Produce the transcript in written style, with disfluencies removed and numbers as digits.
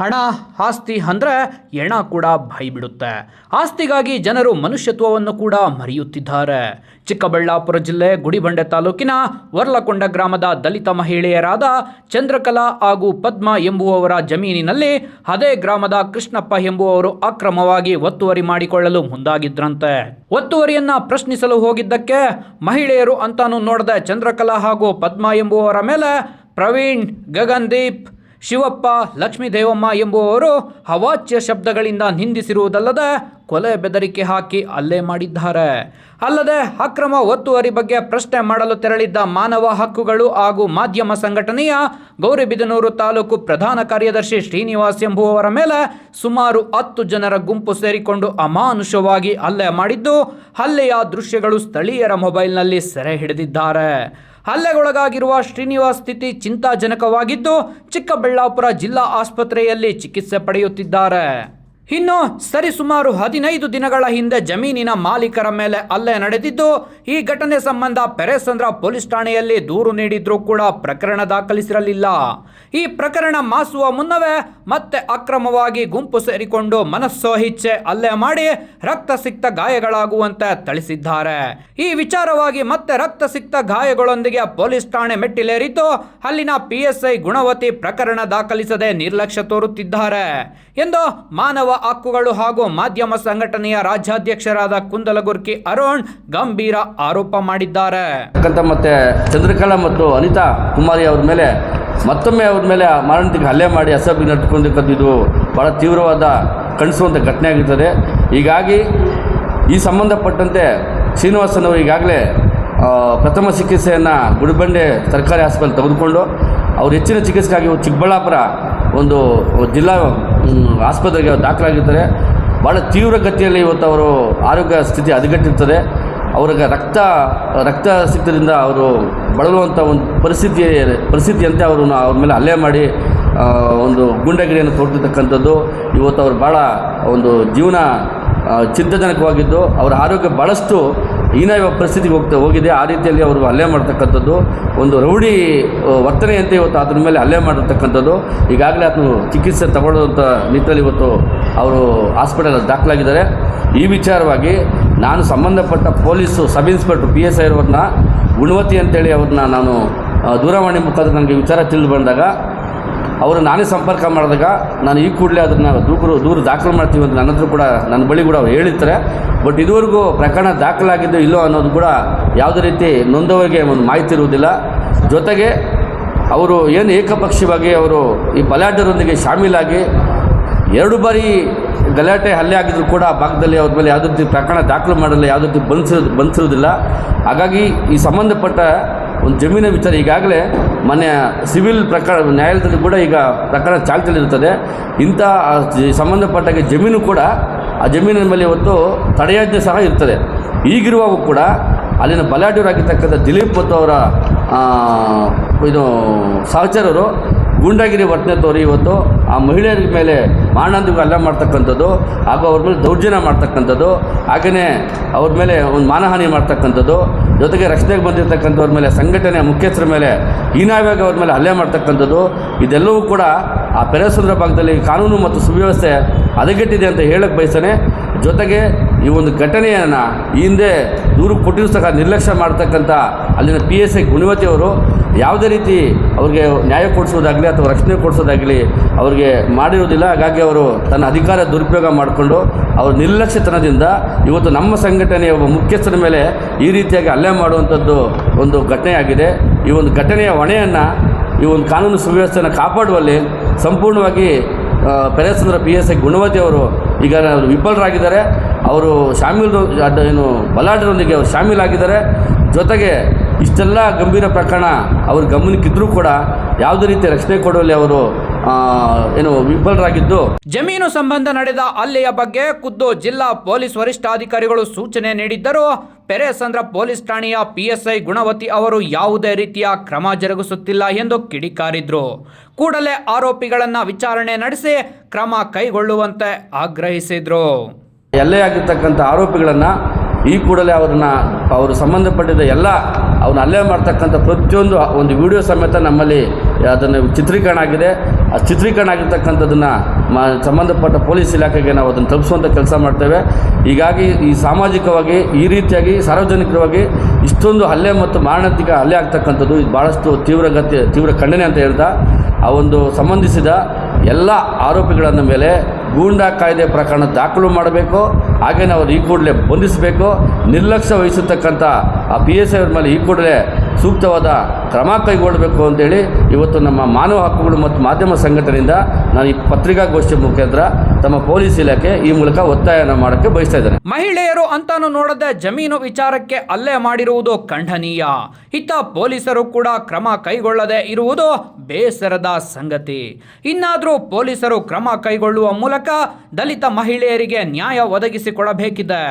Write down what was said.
ಹಣ ಆಸ್ತಿ ಅಂದರೆ ಹೆಣ ಕೂಡ ಭಯ ಬಿಡುತ್ತೆ. ಆಸ್ತಿಗಾಗಿ ಜನರು ಮನುಷ್ಯತ್ವವನ್ನು ಕೂಡ ಮರೆಯುತ್ತಿದ್ದಾರೆ. ಚಿಕ್ಕಬಳ್ಳಾಪುರ ಜಿಲ್ಲೆ ಗುಡಿಬಂಡೆ ತಾಲೂಕಿನ ವರ್ಲಕೊಂಡ ಗ್ರಾಮದ ದಲಿತ ಮಹಿಳೆಯರಾದ ಚಂದ್ರಕಲಾ ಹಾಗೂ ಪದ್ಮ ಎಂಬುವವರ ಜಮೀನಿನಲ್ಲಿ ಅದೇ ಗ್ರಾಮದ ಕೃಷ್ಣಪ್ಪ ಎಂಬುವವರು ಅಕ್ರಮವಾಗಿ ಒತ್ತುವರಿ ಮಾಡಿಕೊಳ್ಳಲು ಮುಂದಾಗಿದ್ರಂತೆ. ಒತ್ತುವರಿಯನ್ನ ಪ್ರಶ್ನಿಸಲು ಹೋಗಿದ್ದಕ್ಕೆ ಮಹಿಳೆಯರು ಅಂತಾನು ನೋಡದೆ ಚಂದ್ರಕಲಾ ಹಾಗೂ ಪದ್ಮ ಎಂಬುವವರ ಮೇಲೆ ಪ್ರವೀಣ್, ಗಗನ್ದೀಪ್, ಶಿವಪ್ಪ, ಲಕ್ಷ್ಮೀದೇವಮ್ಮ ಎಂಬುವವರು ಅವಾಚ್ಯ ಶಬ್ದಗಳಿಂದ ನಿಂದಿಸಿರುವುದಲ್ಲದೆ ಕೊಲೆ ಬೆದರಿಕೆ ಹಾಕಿ ಹಲ್ಲೆ ಮಾಡಿದ್ದಾರೆ. ಅಲ್ಲದೆ ಅಕ್ರಮ ಒತ್ತುವರಿ ಬಗ್ಗೆ ಪ್ರಶ್ನೆ ಮಾಡಲು ತೆರಳಿದ್ದ ಮಾನವ ಹಕ್ಕುಗಳು ಹಾಗೂ ಮಾಧ್ಯಮ ಸಂಘಟನೆಯ ಗೌರಿಬಿದನೂರು ತಾಲೂಕು ಪ್ರಧಾನ ಕಾರ್ಯದರ್ಶಿ ಶ್ರೀನಿವಾಸ್ ಎಂಬುವವರ ಮೇಲೆ ಸುಮಾರು 10 ಜನರ ಗುಂಪು ಸೇರಿಕೊಂಡು ಅಮಾನುಷವಾಗಿ ಹಲ್ಲೆ ಮಾಡಿದ್ದು, ಹಲ್ಲೆಯ ದೃಶ್ಯಗಳು ಸ್ಥಳೀಯರ ಮೊಬೈಲ್ನಲ್ಲಿ ಸೆರೆ ಹಿಡಿದಿದ್ದಾರೆ. ಹಲ್ಲೆಗೊಳಗಾಗಿರುವ ಶ್ರೀನಿವಾಸ್ ಸ್ಥಿತಿ ಚಿಂತಾಜನಕವಾಗಿದ್ದು, ಚಿಕ್ಕಬಳ್ಳಾಪುರ ಜಿಲ್ಲಾ ಆಸ್ಪತ್ರೆಯಲ್ಲಿ ಚಿಕಿತ್ಸೆ ಪಡೆಯುತ್ತಿದ್ದಾರೆ. ಇನ್ನು ಸರಿಸುಮಾರು 15 ದಿನಗಳ ಹಿಂದೆ ಜಮೀನಿನ ಮಾಲೀಕರ ಮೇಲೆ ಹಲ್ಲೆ ನಡೆದಿದ್ದು, ಈ ಘಟನೆ ಸಂಬಂಧ ಪೆರೇಸಂದ್ರ ಪೊಲೀಸ್ ಠಾಣೆಯಲ್ಲಿ ದೂರು ನೀಡಿದ್ರೂ ಕೂಡ ಪ್ರಕರಣ ದಾಖಲಿಸಿರಲಿಲ್ಲ. ಈ ಪ್ರಕರಣ ಮಾಸುವ ಮುನ್ನವೇ ಮತ್ತೆ ಅಕ್ರಮವಾಗಿ ಗುಂಪು ಸೇರಿಕೊಂಡು ಮನಸ್ಸೋಹಿಚ್ಛೆ ಹಲ್ಲೆ ಮಾಡಿ ರಕ್ತಸಿಕ್ತ ಗಾಯಗಳಾಗುವಂತೆ ಥಳಿಸಿದ್ದಾರೆ. ಈ ವಿಚಾರವಾಗಿ ಮತ್ತೆ ರಕ್ತಸಿಕ್ತ ಗಾಯಗಳೊಂದಿಗೆ ಪೊಲೀಸ್ ಠಾಣೆ ಮೆಟ್ಟಿಲೇರಿದ್ದು, ಅಲ್ಲಿನ PSI ಗುಣವತಿ ಪ್ರಕರಣ ದಾಖಲಿಸದೆ ನಿರ್ಲಕ್ಷ್ಯ ತೋರುತ್ತಿದ್ದಾರೆ ಎಂದು ಮಾನವ ಹಕ್ಕುಗಳು ಹಾಗೂ ಮಾಧ್ಯಮ ಸಂಘಟನೆಯ ರಾಜ್ಯಾಧ್ಯಕ್ಷರಾದ ಕುಂದಲಗುರ್ಕಿ ಅರುಣ್ ಗಂಭೀರ ಆರೋಪ ಮಾಡಿದ್ದಾರೆ. ಮತ್ತೆ ಚಂದ್ರಕಲಾ ಮತ್ತು ಅನಿತಾ ಕುಮಾರಿ ಅವರ ಮೇಲೆ ಮತ್ತೊಮ್ಮೆ ಅವ್ರ ಮೇಲೆ ಮಾರಣಾಂತಿಕ ಹಲ್ಲೆ ಮಾಡಿ ಅಸಭ್ಯ ನಡ್ಕೊಂಡಿದ್ದು ಬಹಳ ತೀವ್ರವಾದ ಖಂಡಿಸುವಂಥ ಘಟನೆ ಆಗಿರ್ತದೆ. ಹೀಗಾಗಿ ಈ ಸಂಬಂಧಪಟ್ಟಂತೆ ಶ್ರೀನಿವಾಸನ್ ಅವರು ಈಗಾಗಲೇ ಪ್ರಥಮ ಚಿಕಿತ್ಸೆಯನ್ನು ಗುಡಿಬಂಡೆ ಸರ್ಕಾರಿ ಆಸ್ಪತ್ರೆ ತೆಗೆದುಕೊಂಡು ಅವರು ಹೆಚ್ಚಿನ ಚಿಕಿತ್ಸೆಗಾಗಿ ಚಿಕ್ಕಬಳ್ಳಾಪುರ ಒಂದು ಜಿಲ್ಲಾ ಆಸ್ಪತ್ರೆಗೆ ದಾಖಲಾಗಿರ್ತಾರೆ. ಭಾಳ ತೀವ್ರ ಗತಿಯಲ್ಲಿ ಇವತ್ತು ಅವರು ಆರೋಗ್ಯ ಸ್ಥಿತಿ ಹದಗೆಟ್ಟಿರ್ತದೆ. ಅವ್ರಿಗೆ ರಕ್ತ ಸಿಕ್ತದಿಂದ ಅವರು ಬಳಲುವಂಥ ಒಂದು ಪರಿಸ್ಥಿತಿಯಂತೆ ಅವ್ರ ಮೇಲೆ ಹಲ್ಲೆ ಮಾಡಿ ಒಂದು ಗೂಂಡಾಗಿರಿಯನ್ನು ತೋರ್ತಿರ್ತಕ್ಕಂಥದ್ದು ಇವತ್ತು ಅವ್ರು ಭಾಳ ಒಂದು ಜೀವನ ಚಿಂತಾಜನಕವಾಗಿದ್ದು, ಅವರ ಆರೋಗ್ಯ ಭಾಳಷ್ಟು ಹೀನಾಯ ಪರಿಸ್ಥಿತಿಗೆ ಹೋಗಿದೆ. ಆ ರೀತಿಯಲ್ಲಿ ಅವರು ಹಲ್ಲೆ ಮಾಡ್ತಕ್ಕಂಥದ್ದು ಒಂದು ರೌಡಿ ವರ್ತನೆಯಂತೆ ಇವತ್ತು ಅದರ ಮೇಲೆ ಹಲ್ಲೆ ಮಾಡಿರ್ತಕ್ಕಂಥದ್ದು. ಈಗಾಗಲೇ ಅದನ್ನು ಚಿಕಿತ್ಸೆ ತಗೊಳ್ಳೋಂಥ ನಿಟ್ಟಿನಲ್ಲಿ ಇವತ್ತು ಅವರು ಹಾಸ್ಪಿಟಲ್ ದಾಖಲಾಗಿದ್ದಾರೆ. ಈ ವಿಚಾರವಾಗಿ ನಾನು ಸಂಬಂಧಪಟ್ಟ ಪೊಲೀಸು ಸಬ್ ಇನ್ಸ್ಪೆಕ್ಟ್ರ್ PSI ಅವ್ರನ್ನ ಗುಣವತಿ ಅಂತೇಳಿ ಅವ್ರನ್ನ ನಾನು ದೂರವಾಣಿ ಮುಖಾಂತರ ನನಗೆ ವಿಚಾರ ತಿಳಿದು ಬಂದಾಗ ಅವರು ನಾನೇ ಸಂಪರ್ಕ ಮಾಡಿದಾಗ ನಾನು ಈ ಕೂಡಲೇ ಅದನ್ನು ದೂರು ದಾಖಲು ಮಾಡ್ತೀವಿ ಅಂತ ನನ್ನ ಹತ್ರ ಕೂಡ ನನ್ನ ಬಳಿ ಕೂಡ ಅವ್ರು ಹೇಳಿರ್ತಾರೆ. ಬಟ್ ಇದುವರೆಗೂ ಪ್ರಕರಣ ದಾಖಲಾಗಿದ್ದು ಇಲ್ಲೋ ಅನ್ನೋದು ಕೂಡ ಯಾವುದೇ ರೀತಿ ನೊಂದವರಿಗೆ ಒಂದು ಮಾಹಿತಿ ಇರುವುದಿಲ್ಲ. ಜೊತೆಗೆ ಅವರು ಏನು ಏಕಪಕ್ಷೀಯವಾಗಿ ಅವರು ಈ ಬಲಾಢ್ಯರೊಂದಿಗೆ ಶಾಮೀಲಾಗಿ 2 ಬಾರಿ ಗಲಾಟೆ ಹಲ್ಲೆ ಆಗಿದ್ರು ಕೂಡ ಆ ಭಾಗದಲ್ಲಿ ಅವ್ರ ಮೇಲೆ ಯಾವುದೇ ರೀತಿ ಪ್ರಕರಣ ದಾಖಲು ಮಾಡಲ್ಲ, ಯಾವುದೇ ರೀತಿ ಬಂಧಿಸಿರುವುದಿಲ್ಲ. ಹಾಗಾಗಿ ಈ ಸಂಬಂಧಪಟ್ಟ ಒಂದು ಜಮೀನಿನ ವಿಚಾರ ಈಗಾಗಲೇ ಮೊನ್ನೆ ಸಿವಿಲ್ ಪ್ರಕರಣ ನ್ಯಾಯಾಲಯದಲ್ಲಿ ಕೂಡ ಈಗ ಪ್ರಕರಣ ಚಾಲ್ತಿಯಲ್ಲಿರುತ್ತದೆ. ಇಂಥ ಸಂಬಂಧಪಟ್ಟಾಗೆ ಜಮೀನು ಕೂಡ ಆ ಜಮೀನಿನ ಮೇಲೆ ಇವತ್ತು ತಡೆಯಾಜ್ಞೆ ಸಹ ಇರ್ತದೆ. ಈಗಿರುವಾಗೂ ಕೂಡ ಅಲ್ಲಿನ ಬಲಾಢ್ಯರಾಗಿರ್ತಕ್ಕಂಥ ದಿಲೀಪ್ ಮತ್ತು ಅವರ ಸಹಚರರು ಗೂಂಡಾಗಿರಿ ವರ್ತನೆ ತೋರಿ ಇವತ್ತು ಆ ಮಹಿಳೆಯರ ಮೇಲೆ ಮಾರಣಾಂತಿಕ ಹಲ್ಲೆ ಮಾಡ್ತಕ್ಕಂಥದ್ದು ಹಾಗೂ ಅವ್ರ ಮೇಲೆ ದೌರ್ಜನ್ಯ ಮಾಡ್ತಕ್ಕಂಥದ್ದು, ಹಾಗೆಯೇ ಅವ್ರ ಮೇಲೆ ಒಂದು ಮಾನಹಾನಿ ಮಾಡ್ತಕ್ಕಂಥದ್ದು, ಜೊತೆಗೆ ರಕ್ಷಣೆಗೆ ಬಂದಿರತಕ್ಕಂಥವ್ರ ಮೇಲೆ ಸಂಘಟನೆಯ ಮುಖ್ಯಸ್ಥರ ಮೇಲೆ ಹೀನಾಯವಾಗಿ ಅವ್ರ ಮೇಲೆ ಹಲ್ಲೆ ಮಾಡ್ತಕ್ಕಂಥದ್ದು ಇದೆಲ್ಲವೂ ಕೂಡ ಆ ಪೆರೇಸಂದ್ರ ಭಾಗದಲ್ಲಿ ಕಾನೂನು ಮತ್ತು ಸುವ್ಯವಸ್ಥೆ ಹದಗೆಟ್ಟಿದೆ ಅಂತ ಹೇಳಕ್ಕೆ ಬಯಸ್ತೇನೆ. ಜೊತೆಗೆ ಈ ಒಂದು ಘಟನೆಯನ್ನು ಈ ಹಿಂದೆ ದೂರು ಕೊಟ್ಟಿರೂ ಸಹ ನಿರ್ಲಕ್ಷ್ಯ ಮಾಡ್ತಕ್ಕಂಥ ಅಲ್ಲಿನ PSI ಗುಣವತಿಯವರು ಯಾವುದೇ ರೀತಿ ಅವ್ರಿಗೆ ನ್ಯಾಯ ಕೊಡಿಸೋದಾಗಲಿ ಅಥವಾ ರಕ್ಷಣೆ ಕೊಡಿಸೋದಾಗಲಿ ಅವ್ರಿಗೆ ಮಾಡಿರೋದಿಲ್ಲ. ಹಾಗಾಗಿ ಅವರು ತನ್ನ ಅಧಿಕಾರ ದುರುಪಯೋಗ ಮಾಡಿಕೊಂಡು ಅವ್ರ ನಿರ್ಲಕ್ಷ್ಯತನದಿಂದ ಇವತ್ತು ನಮ್ಮ ಸಂಘಟನೆಯ ಒಬ್ಬ ಮುಖ್ಯಸ್ಥರ ಮೇಲೆ ಈ ರೀತಿಯಾಗಿ ಹಲ್ಲೆ ಮಾಡುವಂಥದ್ದು ಒಂದು ಘಟನೆಯಾಗಿದೆ. ಈ ಒಂದು ಘಟನೆಯ ಹೊಣೆಯನ್ನು ಈ ಒಂದು ಕಾನೂನು ಸುವ್ಯವಸ್ಥೆಯನ್ನು ಕಾಪಾಡುವಲ್ಲಿ ಸಂಪೂರ್ಣವಾಗಿ ಪೆರೇಸಂದ್ರ PSI ಗುಣವತಿ ಅವರು ಈಗ ವಿಫಲರಾಗಿದ್ದಾರೆ. ಅವರು ಬಲಾಢ್ಯರೊಂದಿಗೆ ಅವರು ಶಾಮೀಲಾಗಿದ್ದಾರೆ. ಜೊತೆಗೆ ಇಷ್ಟೆಲ್ಲ ಗಂಭೀರ ಪ್ರಕರಣ ಅವ್ರ ಗಮನಕ್ಕಿದ್ರೂ ಕೂಡ ಯಾವುದೇ ರೀತಿ ರಕ್ಷಣೆ ಕೊಡುವಲ್ಲಿ ಅವರು ವಿಫಲರಾಗಿದ್ದು, ಜಮೀನು ಸಂಬಂಧ ನಡೆದ ಹಲ್ಲೆಯ ಬಗ್ಗೆ ಖುದ್ದು ಜಿಲ್ಲಾ ಪೊಲೀಸ್ ವರಿಷ್ಠಾಧಿಕಾರಿಗಳು ಸೂಚನೆ ನೀಡಿದ್ದರೂ ಪೆರೇಸಂದ್ರ ಪೊಲೀಸ್ ಠಾಣೆಯ PSI ಗುಣವತಿ ಅವರು ಯಾವುದೇ ರೀತಿಯ ಕ್ರಮ ಜರುಗಿಸುತ್ತಿಲ್ಲ ಎಂದು ಕಿಡಿಕಾರಿದ್ರು. ಕೂಡಲೇ ಆರೋಪಿಗಳನ್ನು ವಿಚಾರಣೆ ನಡೆಸಿ ಕ್ರಮ ಕೈಗೊಳ್ಳುವಂತೆ ಆಗ್ರಹಿಸಿದ್ರು. ಹಲ್ಲೆಯಾಗಿರ್ತಕ್ಕಂಥ ಆರೋಪಿಗಳನ್ನು ಈ ಕೂಡಲೇ ಅವರು ಸಂಬಂಧಪಟ್ಟಿದ್ದ ಎಲ್ಲ ಅವ್ರನ್ನ ಹಲ್ಲೆ ಮಾಡ್ತಕ್ಕಂಥ ಪ್ರತಿಯೊಂದು ಒಂದು ವಿಡಿಯೋ ಸಮೇತ ನಮ್ಮಲ್ಲಿ ಅದನ್ನು ಚಿತ್ರೀಕರಣ ಆಗಿದೆ. ಚಿತ್ರೀಕರಣ ಆಗಿರ್ತಕ್ಕಂಥದ್ದನ್ನು ಸಂಬಂಧಪಟ್ಟ ಪೊಲೀಸ್ ಇಲಾಖೆಗೆ ನಾವು ಅದನ್ನು ತಲುಪಿಸುವಂಥ ಕೆಲಸ ಮಾಡ್ತೇವೆ. ಹೀಗಾಗಿ ಈ ಸಾಮಾಜಿಕವಾಗಿ ಈ ರೀತಿಯಾಗಿ ಸಾರ್ವಜನಿಕವಾಗಿ ಇಷ್ಟೊಂದು ಹಲ್ಲೆ ಮತ್ತು ಮಾರಣಾಂತಿಕ ಹಲ್ಲೆ ಆಗ್ತಕ್ಕಂಥದ್ದು ಇದು ಭಾಳಷ್ಟು ತೀವ್ರ ಖಂಡನೆ ಅಂತ ಹೇಳ್ತಾ ಆ ಒಂದು ಸಂಬಂಧಿಸಿದ ಎಲ್ಲ ಆರೋಪಿಗಳನ್ನು ಮೇಲೆ ಗೂಂಡಾ ಕಾಯ್ದೆ ಪ್ರಕರಣ ದಾಖಲು ಮಾಡಬೇಕು. ಹಾಗೆಯೇ ಅವರು ಈ ಕೂಡಲೇ ಬಂಧಿಸಬೇಕು. ನಿರ್ಲಕ್ಷ್ಯ ವಹಿಸತಕ್ಕಂಥ ಆ PSI ಅವ್ರ ಮೇಲೆ ಈ ಕೂಡಲೇ ಸೂಕ್ತವಾದ ಕ್ರಮ ಕೈಗೊಳ್ಳಬೇಕು ಅಂತೇಳಿ ಇವತ್ತು ನಮ್ಮ ಮಾನವ ಹಕ್ಕುಗಳು ಮತ್ತು ಮಾಧ್ಯಮ ಸಂಘಟನೆಯಿಂದ ನಾನು ಈ ಪತ್ರಿಕಾಗೋಷ್ಠಿ ಮುಖಾಂತರ ತಮ್ಮ ಪೊಲೀಸ್ ಇಲಾಖೆ ಈ ಮೂಲಕ ಒತ್ತಾಯನ ಮಾಡೋಕ್ಕೆ ಬಯಸ್ತಾ ಇದ್ದೇನೆ. ಮಹಿಳೆಯರು ಅಂತಾನು ನೋಡದೆ ಜಮೀನು ವಿಚಾರಕ್ಕೆ ಹಲ್ಲೆ ಮಾಡಿರುವುದು ಖಂಡನೀಯ. ಇತ್ತ ಪೊಲೀಸರು ಕೂಡ ಕ್ರಮ ಕೈಗೊಳ್ಳದೆ ಇರುವುದು ಬೇಸರದ ಸಂಗತಿ. ಇನ್ನಾದರೂ ಪೊಲೀಸರು ಕ್ರಮ ಕೈಗೊಳ್ಳುವ ಮೂಲಕ ದಲಿತ ಮಹಿಳೆಯರಿಗೆ ನ್ಯಾಯ ಒದಗಿಸಿಕೊಡಬೇಕಿದೆ.